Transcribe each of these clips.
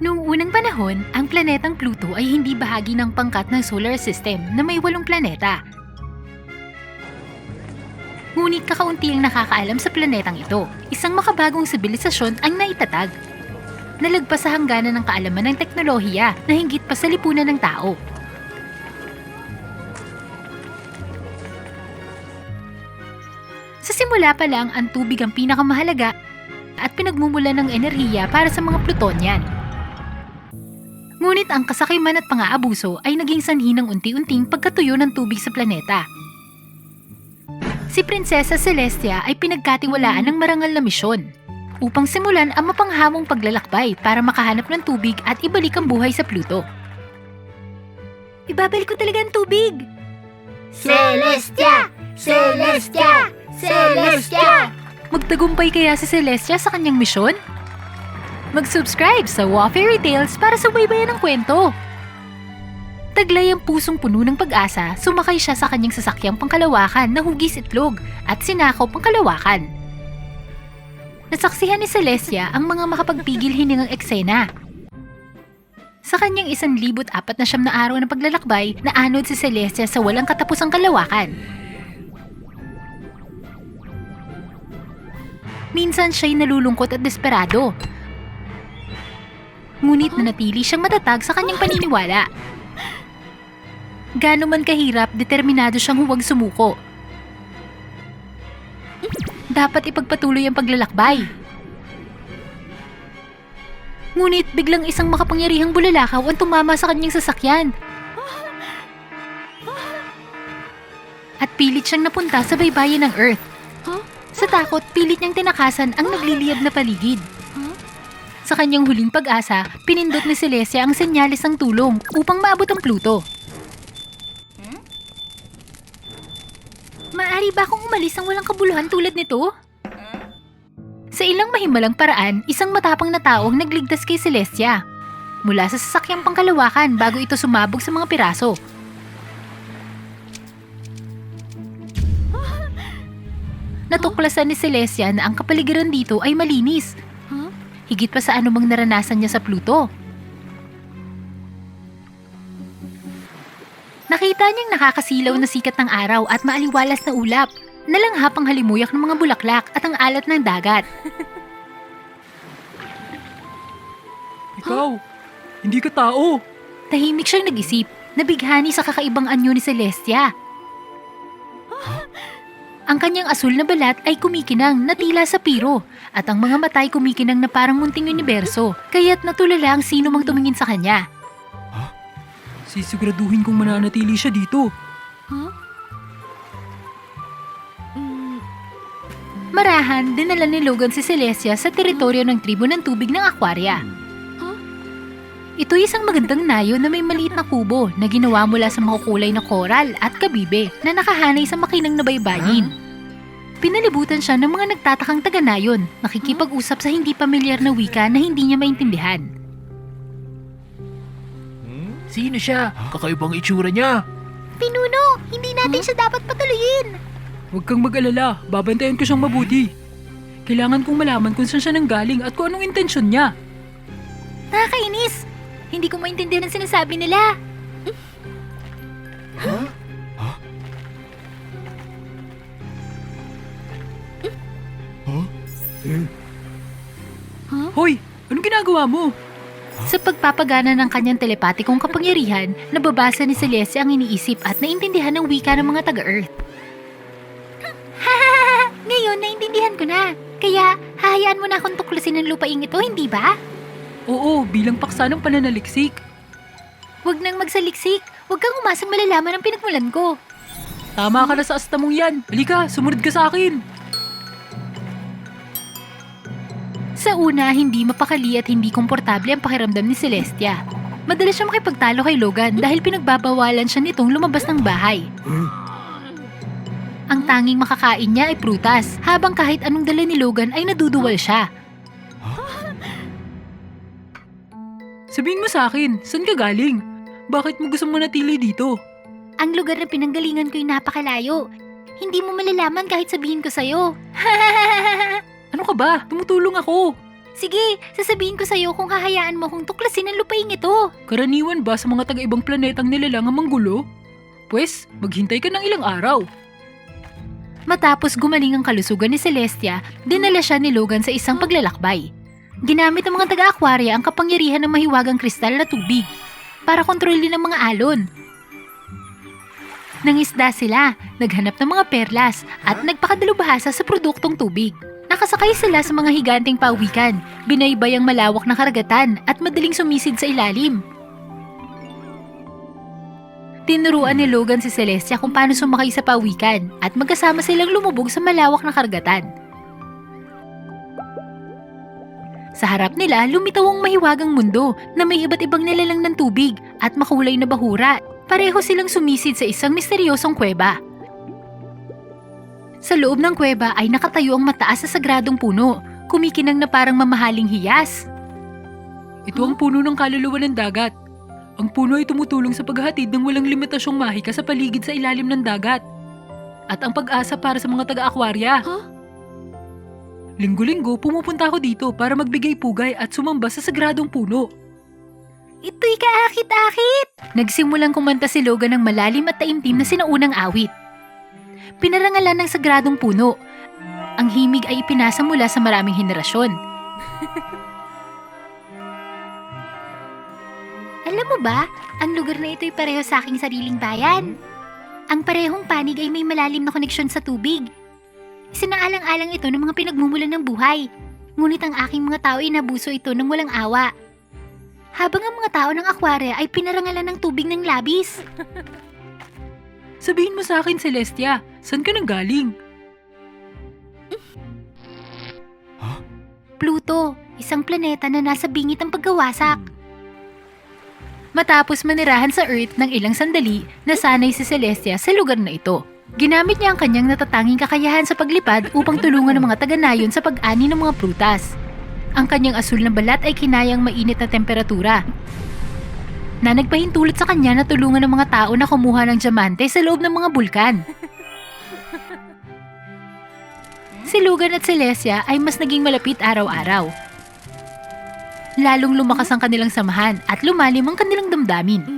Noong unang panahon, ang planetang Pluto ay hindi bahagi ng pangkat ng solar system na may 8 planeta. Ngunit kakaunti ang nakakaalam sa planetang ito. Isang makabagong sibilisasyon ang naitatag. Nalagpas sa hangganan ng kaalaman ng teknolohiya na hinggit pa sa lipunan ng tao. Sa simula pa lang, ang tubig ang pinakamahalaga at pinagmumulan ng enerhiya para sa mga Plutonian. Ngunit ang kasakiman at pang-aabuso ay naging sanhi ng unti-unting pagkatuyo ng tubig sa planeta. Si Prinsesa Celestia ay pinagkatiwalaan ng marangal na misyon upang simulan ang mapanghamong paglalakbay para makahanap ng tubig at ibalik ang buhay sa Pluto. Ibabalik ko talaga ang tubig! Celestia! Celestia! Celestia! Magtagumpay kaya si Celestia sa kanyang misyon? Mag-subscribe sa Wa Fairy Tales para subaybayan ang kwento. Taglay ang pusong puno ng pag-asa, sumakay siya sa kanyang sasakyang pangkalawakan na hugis itlog at sinakaw pangkalawakan. Nasaksihan ni Celestia ang mga makapagpigil hiningang eksena. Sa kanyang 1,049 na araw ng paglalakbay, naanod si Celestia sa walang katapusang kalawakan. Minsan siya'y nalulungkot at desperado. Ngunit nanatili siyang matatag sa kanyang paniniwala. Gaano man kahirap, determinado siyang huwag sumuko. Dapat ipagpatuloy ang paglalakbay. Ngunit biglang isang makapangyarihang bulalakaw ang tumama sa kanyang sasakyan. At pilit siyang napunta sa baybayin ng Earth. Sa takot, pilit niyang tinakasan ang nagliliyab na paligid. Sa kanyang huling pag-asa, pinindot ni Celestia ang senyales ng tulong upang maabot ang Pluto. Maaari ba akong umalis ang walang kabuluhan tulad nito? Sa ilang mahimalang paraan, isang matapang na taong nagligtas kay Celestia mula sa sasakyang pangkalawakan bago ito sumabog sa mga piraso. Natuklasan ni Celestia na ang kapaligiran dito ay malinis. Higit pa sa anumang naranasan niya sa Pluto. Nakita niyang nakakasilaw na sikat ng araw at maaliwalas na ulap. Nalanghap ang halimuyak ng mga bulaklak at ang alat ng dagat. Ikaw, hindi ka tao. Tahimik siyang nag-isip, nabighani sa kakaibang anyo ni Celestia. Ang kanyang asul na balat ay kumikinang na tila sa piro at ang mga mata ay kumikinang na parang munting universo, kaya't natulala ang sino mang tumingin sa kanya. Sisiguraduhin kong mananatili siya dito. Marahan, dinala ni Logan si Celestia sa teritoryo ng tribo ng tubig ng Aquaria. Ito'y isang magandang nayo na may maliit na kubo na ginawa mula sa makukulay na koral at kabibe na nakahanay sa makinang na baybayin. Pinalibutan siya ng mga nagtatakang taga-nayon, nakikipag-usap sa hindi pamilyar na wika na hindi niya maintindihan. Sino siya? Kakaibang itsura niya. Pinuno, hindi natin siya dapat patuloyin. Huwag kang mag-alala, babantayan ko siyang mabuti. Kailangan kong malaman kung saan siya nanggaling at kung anong intensyon niya. Nakakainis! Hindi ko maintindihan ang sinasabi nila. Hoy, anong ginagawa mo? Sa pagpapagana ng kanyang telepatikong kapangyarihan, nababasa ni Celestia ang iniisip at naintindihan ng wika ng mga taga-Earth. Ngayon, naintindihan ko na. Kaya, hahayaan mo na akong tuklasin ng lupaing ito, hindi ba? Oo, bilang paksa ng pananaliksik. Huwag nang magsaliksik. Huwag kang umasang malalaman ang pinagmulan ko. Tama ka na sa asta mong yan. Halika, sumunod ka sa akin. Sa una, hindi mapakali at hindi komportable ang pakiramdam ni Celestia. Madalas siya makipagtalo kay Logan dahil pinagbabawalan siya nitong lumabas ng bahay. Ang tanging makakain niya ay prutas, habang kahit anong dala ni Logan ay naduduwal siya. Sabihin mo sa akin, saan ka galing? Bakit mo gusto manatili dito? Ang lugar na pinanggalingan ko'y napakalayo. Hindi mo malalaman kahit sabihin ko sa'yo. Ano ka ba? Tumutulong ako. Sige, sasabihin ko sa'yo kung hahayaan mo kung tuklasin ang lupaing ito. Karaniwan ba sa mga taga-ibang planetang nilalang ang manggulo? Pwes, maghintay ka ng ilang araw. Matapos gumaling ang kalusugan ni Celestia, dinala siya ni Logan sa isang paglalakbay. Ginamit ng mga taga-aquaria ang kapangyarihan ng mahiwagang kristal na tubig para kontrolin ang mga alon. Nangisda sila, naghanap ng mga perlas at nagpakadalubhasa sa produktong tubig. Nakasakay sila sa mga higanting pauwikan, binaybay ang malawak na karagatan at madaling sumisid sa ilalim. Tinuruan ni Logan si Celestia kung paano sumakay sa pauwikan at magkasama silang lumubog sa malawak na karagatan. Sa harap nila, lumitaw ang mahiwagang mundo na may iba't ibang nilalang ng tubig at makulay na bahura. Pareho silang sumisid sa isang misteryosong kuweba. Sa loob ng kuweba ay nakatayo ang mataas na sagradong puno, kumikinang na parang mamahaling hiyas. Ito ang puno ng kaluluwa ng dagat. Ang puno ay tumutulong sa paghahatid ng walang limitasyong mahika sa paligid sa ilalim ng dagat. At ang pag-asa para sa mga taga-aquarya. Linggo-linggo, pumupunta ako dito para magbigay pugay at sumamba sa sagradong puno. Ito'y kaakit-akit! Nagsimulang kumanta si Logan ng malalim at taimtim na sinaunang awit. Pinarangalan ng sagradong puno. Ang himig ay ipinasa mula sa maraming henerasyon. Alam mo ba, ang lugar na ito'y pareho sa aking sariling bayan. Ang parehong panig ay may malalim na koneksyon sa tubig. Isinaalang-alang ito ng mga pinagmumulan ng buhay. Ngunit ang aking mga tao ay nabuso ito ng walang awa. Habang ang mga tao ng aquaria ay pinarangalan ng tubig ng labis. Sabihin mo sa akin, Celestia, saan ka nanggaling? Pluto, isang planeta na nasa bingit ng pagkawasak. Matapos manirahan sa Earth ng ilang sandali, nasanay si Celestia sa lugar na ito. Ginamit niya ang kanyang natatanging kakayahan sa paglipad upang tulungan ng mga taga-nayon sa pag-ani ng mga prutas. Ang kanyang asul na balat ay kinayang mainit na temperatura na nagpahintulot sa kanya na tulungan ng mga tao na kumuha ng diamante sa loob ng mga bulkan. Si Logan at Celestia ay mas naging malapit araw-araw. Lalong lumakas ang kanilang samahan at lumalim ang kanilang damdamin.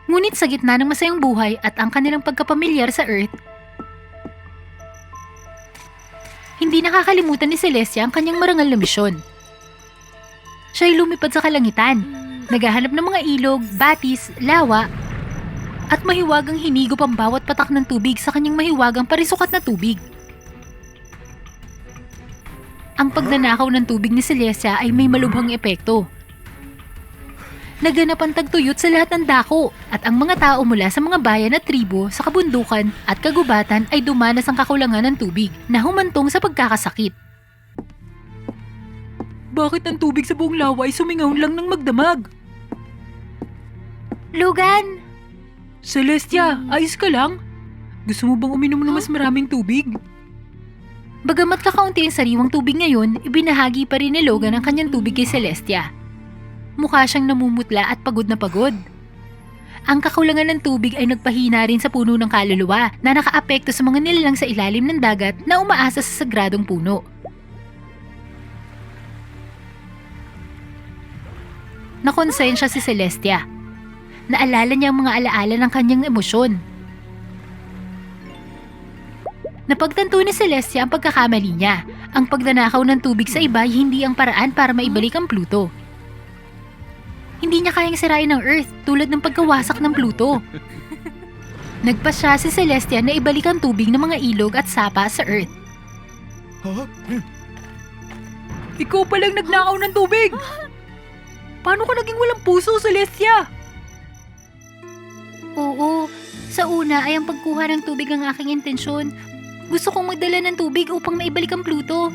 Ngunit sa gitna ng masayang buhay at ang kanilang pagkapamilyar sa Earth, hindi nakakalimutan ni Celestia ang kanyang marangal na misyon. Siya ay lumipad sa kalangitan, naghahanap ng mga ilog, batis, lawa, at mahiwagang hinigop ang bawat patak ng tubig sa kanyang mahiwagang parisukat na tubig. Ang pagnanakaw ng tubig ni Celestia ay may malubhang epekto. Naganap ang tagtuyot sa lahat ng dako at ang mga tao mula sa mga bayan at tribo sa kabundukan at kagubatan ay dumanas ang kakulangan ng tubig na humantong sa pagkakasakit. Bakit ang tubig sa buong lawa ay sumingaw lang ng magdamag? Logan! Celestia, ayos ka lang? Gusto mo bang uminom ng mas maraming tubig? Bagamat kakaunti ang sariwang tubig ngayon, ibinahagi pa rin ni Logan ang kanyang tubig kay Celestia. Mukha siyang namumutla at pagod na pagod. Ang kakulangan ng tubig ay nagpahina rin sa puno ng kaluluwa na nakaapekto sa mga nilalang sa ilalim ng dagat na umaasa sa sagradong puno. Nakonsensya si Celestia. Naalala niya ang mga alaala ng kanyang emosyon. Napagtanto ni Celestia ang pagkakamali niya. Ang pagnanakaw ng tubig sa iba ay hindi ang paraan para maibalik ang Pluto. Hindi niya kayang sirain ang Earth tulad ng pagkawasak ng Pluto. Nagpasya si Celestia na ibalik ang tubig ng mga ilog at sapa sa Earth. Ikaw palang nagnakaw ng tubig! Paano ka naging walang puso, Celestia? Oo, sa una ay ang pagkuha ng tubig ang aking intensyon. Gusto kong magdala ng tubig upang maibalik ang Pluto.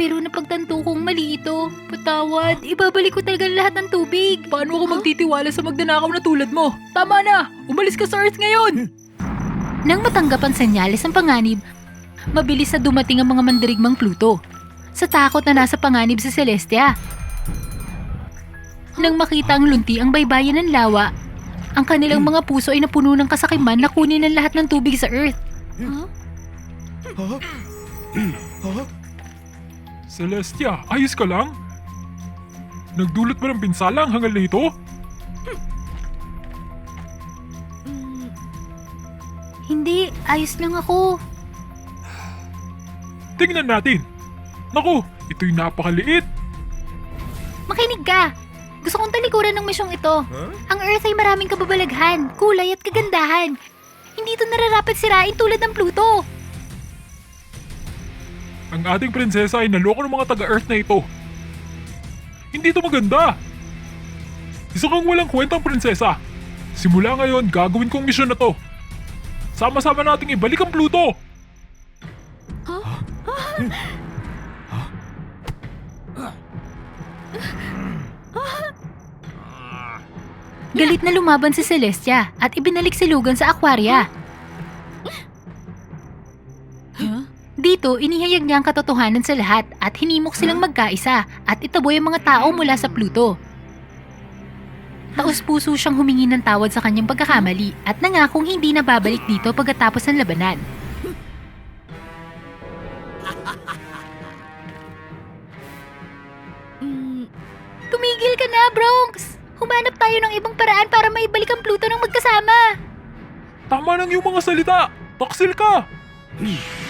Pero napagtanto kong mali ito. Patawad, ibabalik ko talaga lahat ng tubig. Paano ako magtitiwala sa magnanakaw na tulad mo? Tama na! Umalis ka sa Earth ngayon! Nang matanggap ang senyales ng panganib, mabilis na dumating ang mga mandirigmang Pluto. Sa takot na nasa panganib si Celestia. Nang makita ang lunti ang baybayin ng lawa, ang kanilang mga puso ay napuno ng kasakiman na kunin ang lahat ng tubig sa Earth. Celestia, ayos ka lang? Nagdulot ba ng pinsala ang hangal na ito? Hindi, ayos lang ako. Tingnan natin. Naku, ito'y napakaliit. Makinig ka! Gusto kong talikuran ng misyong ito. Ang Earth ay maraming kababalaghan, kulay at kagandahan. Hindi ito nararapat sirain tulad ng Pluto. Ang ating prinsesa ay naloko ng mga taga-Earth na ito. Hindi ito maganda. Isa kang walang kwentang prinsesa. Simula ngayon, gagawin kong misyon na to. Sama-sama nating ibalik ang Pluto. Galit na lumaban si Celestia at ibinalik si Logan sa aquarya. Dito, inihayag niya ang katotohanan sa lahat at hinimok silang magkaisa at itaboy ang mga tao mula sa Pluto. Taos-puso siyang humingi ng tawad sa kanyang pagkakamali at nangakong hindi na babalik dito pagkatapos ng labanan. Tumigil ka na, Bronx! Humanap tayo ng ibang paraan para maibalik ang Pluto ng magkasama. Tama ng iyong mga salita. Taksil ka. Hindi!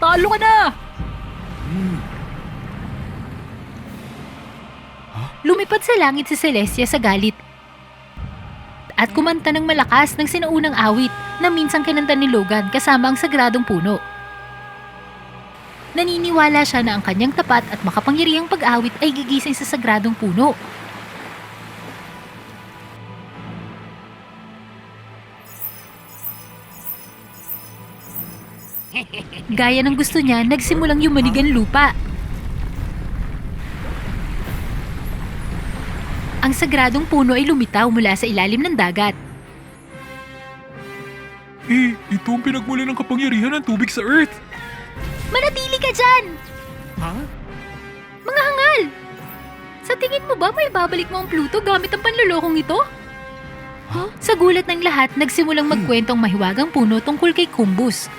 Talo ka na! Lumipad sa langit si Celestia sa galit at kumanta ng malakas ng sinaunang awit na minsang kinanta ni Logan kasama ang sagradong puno. Naniniwala siya na ang kanyang tapat at makapangyarihang pag-awit ay gigising sa sagradong puno. Gaya ng gusto niya, nagsimulang yumanig ang lupa. Ang sagradong puno ay lumitaw mula sa ilalim ng dagat. Ito ang pinagmula ng kapangyarihan ng tubig sa Earth. Manatili ka dyan! Mga hangal! Sa tingin mo ba may babalik mo ang Pluto gamit ang panlolokong ito? Sa gulat ng lahat, nagsimulang magkwentong mahiwagang puno tungkol kay Kumbus,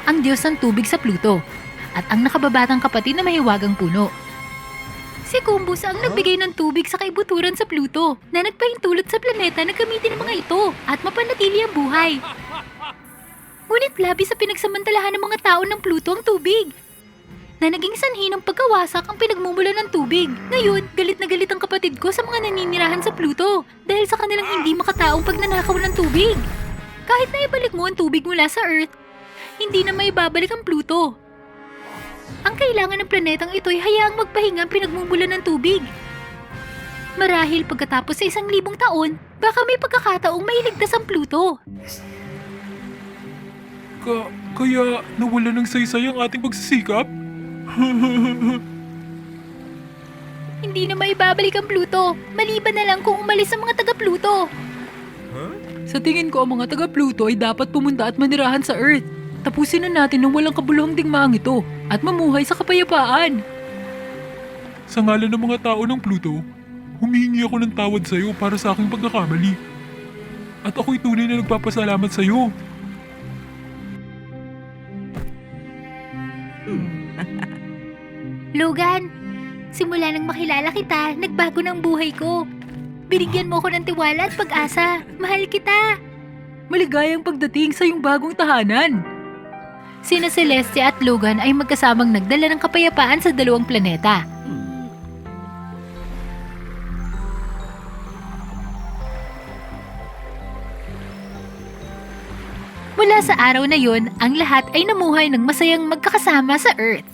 ang Diyos ng tubig sa Pluto, at ang nakababatang kapatid na mahiwagang puno. Si Kumbus ang nagbigay ng tubig sa kaibuturan sa Pluto na nagpahintulot sa planeta na gamitin ang mga ito at mapanatili ang buhay. Ngunit labis sa pinagsamantalahan ng mga tao ng Pluto ang tubig na naging sanhi ng pagkawasak ang pinagmumula ng tubig. Ngayon, galit na galit ang kapatid ko sa mga naninirahan sa Pluto dahil sa kanilang hindi makataong pagnanakaw ng tubig. Kahit na ibalik mo ang tubig mula sa Earth, hindi na may babalik ang Pluto. Ang kailangan ng planetang ito ay hayaang magpahinga ang pinagmumula ng tubig. Marahil pagkatapos sa 1,000 taon, baka may pagkakataong mailigtas ang Pluto. Kaya nawala ng saysay ang ating pagsisikap? Hindi na may babalik ang Pluto, maliban na lang kung umalis ang mga taga-Pluto. Sa tingin ko, ang mga taga-Pluto ay dapat pumunta at manirahan sa Earth. Tapusin na natin ng walang kabuluhang digmaang ito at mamuhay sa kapayapaan. Sa ngalan ng mga tao ng Pluto, humihingi ako ng tawad sa iyo para sa aking pagkakamali. At ako'y tunay na nagpapasalamat sa iyo. Logan, simula nang makilala kita, nagbago ng buhay ko. Binigyan mo ko ng tiwala at pag-asa. Mahal kita. Maligayang pagdating sa iyong bagong tahanan. Sina Celestia at Logan ay magkasamang nagdala ng kapayapaan sa dalawang planeta. Mula sa araw na yun, ang lahat ay namuhay ng masayang magkakasama sa Earth.